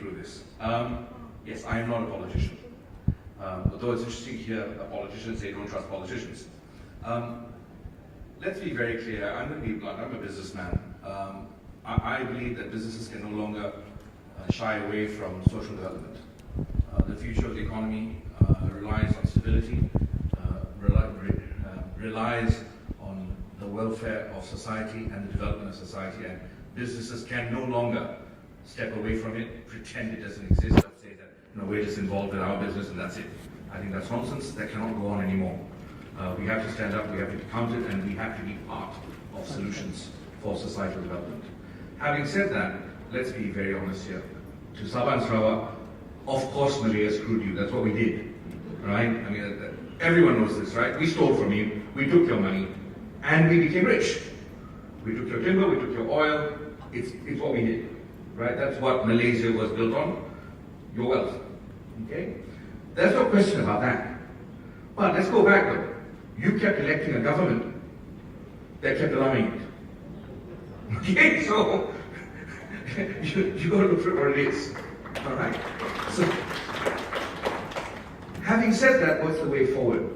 through this. Yes, I am not a politician. Although it's interesting to hear politicians say don't trust politicians. Let's be very clear. I'm going to be blunt. I'm a businessman. I believe that businesses can no longer shy away from social development. The future of the economy relies on stability, relies on the welfare of society and the development of society, and businesses can no longer step away from it, pretend it doesn't exist, or say that we're just involved in our business and that's it. I think that's nonsense. That cannot go on anymore. We have to stand up, we have to be counted, and we have to be part of solutions for societal development. Having said that, let's be very honest here. To Sabah and Sarawak, of course Malaya screwed you. That's what we did, right? I mean, everyone knows this, right? We stole from you, we took your money, and we became rich. We took your timber, we took your oil. It's what we did, right? That's what Malaysia was built on, your wealth, okay? There's no question about that. But let's go back though. You kept electing a government that kept allowing it. Okay, so you got to look for what it is. All right. So, having said that, what's the way forward?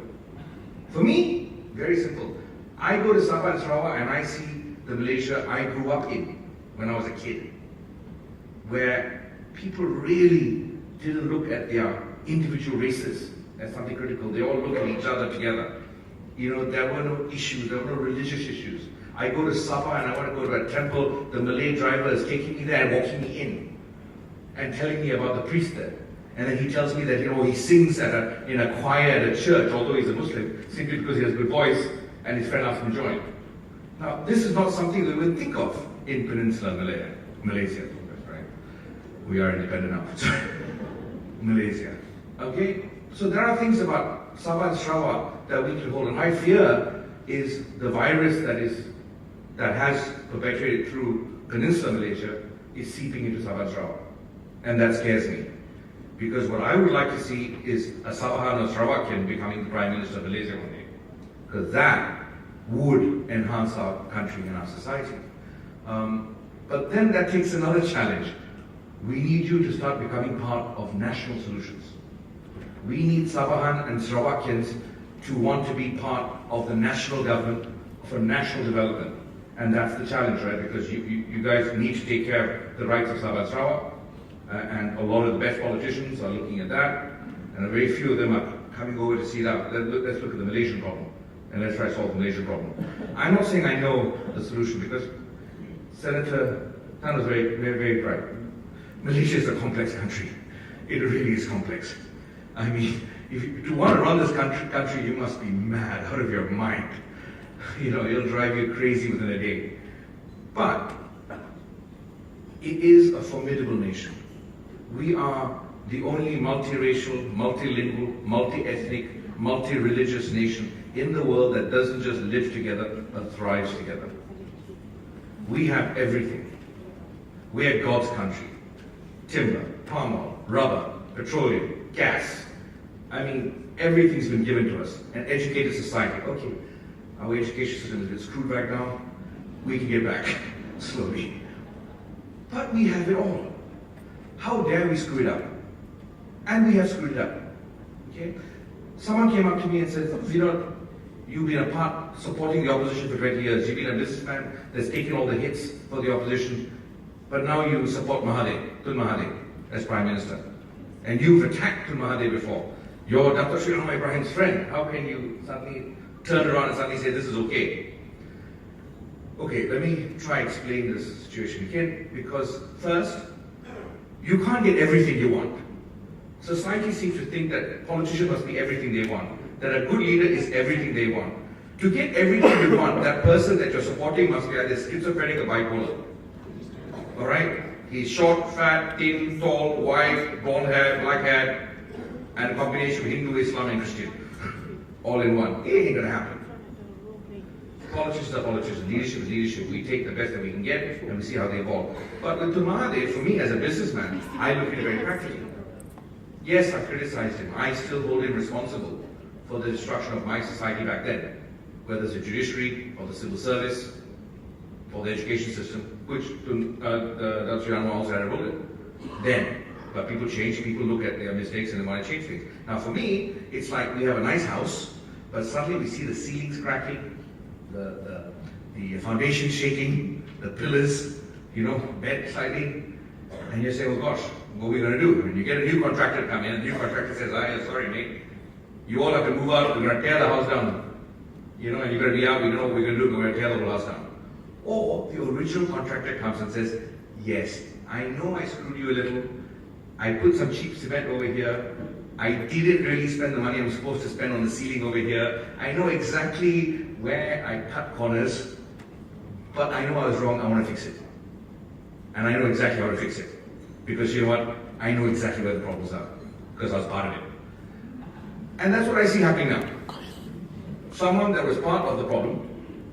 For me, very simple. I go to Sabah and Sarawak and I see the Malaysia I grew up in when I was a kid, where people really didn't look at their individual races as something critical. They all look at each other together. There were no issues, there were no religious issues. I go to Sabah and I want to go to a temple, the Malay driver is taking me there and walking me in and telling me about the priest there. And then he tells me that, he sings in a choir at a church, although he's a Muslim, simply because he has a good voice and his friend asked him to join. Now, this is not something that we would think of in Peninsula Malaysia, right? We are independent now. Malaysia. Okay? So there are things about Sabah and Sarawak that we can hold. And my fear is the virus that has perpetuated through Peninsula Malaysia is seeping into Sabah and Sarawak. And that scares me. Because what I would like to see is a Sabahan or Sarawakian becoming the Prime Minister of Malaysia one day. Because that would enhance our country and our society. But then that takes another challenge. We need you to start becoming part of national solutions. We need Sabahan and Sarawakians to want to be part of the national government for national development. And that's the challenge, right? Because you guys need to take care of the rights of Sabah and Sarawak. And a lot of the best politicians are looking at that. And a very few of them are coming over to see that. Let's look at the Malaysian problem. And let's try to solve the Malaysian problem. I'm not saying I know the solution because Senator Tan was very, very, very right. Malaysia is a complex country. It really is complex. I mean, to want to run this country, you must be mad, out of your mind. It'll drive you crazy within a day. But it is a formidable nation. We are the only multiracial, multilingual, multi-ethnic, multi-religious nation in the world that doesn't just live together, but thrives together. We have everything. We are God's country. Timber, palm oil, rubber, petroleum, gas. I mean, everything's been given to us. An educated society. Okay, our education system is a bit screwed right now. We can get back slowly. But we have it all. How dare we screw it up? And we have screwed it up. Okay? Someone came up to me and said, Vinod, you've been a part supporting the opposition for 20 years. You've been a businessman that's taken all the hits for the opposition. But now you support Tun Mahathir as Prime Minister. And you've attacked Tun Mahathir before. You're Dr. Sri Rahman Ibrahim's friend. How can you suddenly turn around and suddenly say this is okay? Okay, let me try and explain this situation again. Because first, you can't get everything you want. Society seems to think that politicians must be everything they want. That a good leader is everything they want. To get everything you want, that person that you're supporting must be either schizophrenic or bipolar. Alright? He's short, fat, thin, tall, white, blonde hair, black hair, and a combination of Hindu, Islam, and Christian. All in one. It ain't gonna happen. Politicians are politicians, leadership is leadership. We take the best that we can get and we see how they evolve. But with Tun Mahathir, for me as a businessman, I look at it very practically. Yes, I criticized him. I still hold him responsible for the destruction of my society back then, whether it's the judiciary or the civil service or the education system, which Dr. Anwar also had a role in. Then, But people change, people look at their mistakes and they want to change things. Now for me, it's like we have a nice house, but suddenly we see the ceilings cracking, the foundation shaking, the pillars, bed sliding, and you say, oh gosh, what are we going to do? And you get a new contractor to come in, and the new contractor says, sorry mate, you all have to move out, we're going to tear the house down. And you're going to be out, we don't know what we're going to do, we're going to tear the whole house down. Or the original contractor comes and says, yes, I know I screwed you a little, I put some cheap cement over here, I didn't really spend the money I'm supposed to spend on the ceiling over here, I know exactly where I cut corners, but I know I was wrong, I want to fix it. And I know exactly how to fix it. Because you know what? I know exactly where the problems are, because I was part of it. And that's what I see happening now. Someone that was part of the problem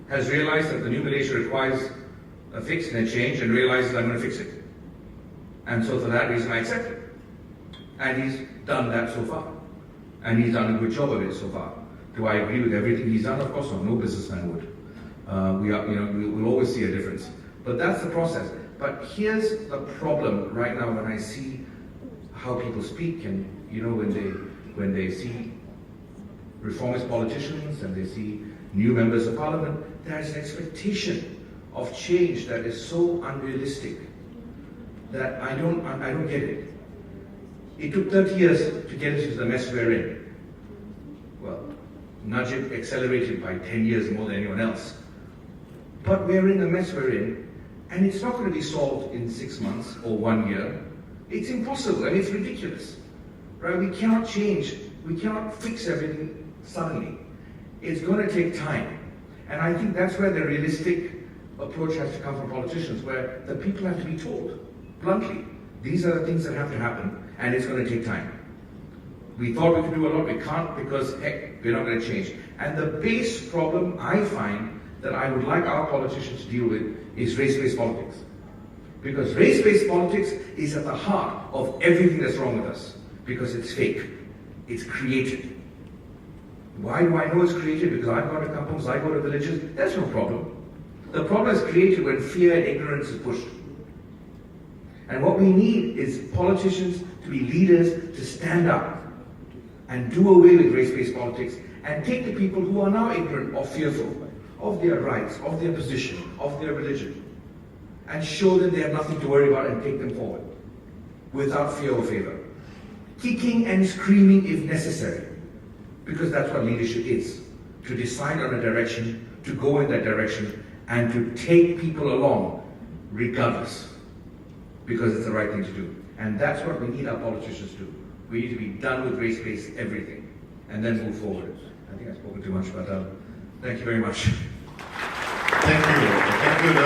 has realized that the new Malaysia requires a fix and a change, and realizes I'm going to fix it. And so for that reason I accept it. And he's done that so far. And he's done a good job of it so far. Do I agree with everything he's done? Of course not. No businessman would. We'll always see a difference. But that's the process. But here's the problem right now when I see how people speak, and when they see reformist politicians and they see new members of parliament, there is an expectation of change that is so unrealistic that I don't get it. It took 30 years to get us to the mess we're in. Well, Najib accelerated by 10 years more than anyone else. But we're in the mess we're in, and it's not going to be solved in 6 months or 1 year. It's impossible, and it's ridiculous. Right? We cannot change, we cannot fix everything suddenly. It's going to take time. And I think that's where the realistic approach has to come from politicians, where the people have to be told, bluntly, these are the things that have to happen, and it's going to take time. We thought we could do a lot, we can't, because heck, we're not going to change. And the base problem I find that I would like our politicians to deal with is race-based politics. Because race-based politics is at the heart of everything that's wrong with us. Because it's fake. It's created. Why do I know it's created? Because I've got to kampungs, I go to villages. That's no problem. The problem is created when fear and ignorance is pushed. And what we need is politicians to be leaders, to stand up and do away with race-based politics and take the people who are now ignorant or fearful of their rights, of their position, of their religion, and show them they have nothing to worry about and take them forward without fear or favor. Kicking and screaming if necessary, because that's what leadership is, to decide on a direction, to go in that direction, and to take people along regardless, because it's the right thing to do. And that's what we need our politicians to do. We need to be done with race-based everything, and then move forward. I think I've spoken too much, but thank you very much. Thank you. Thank you.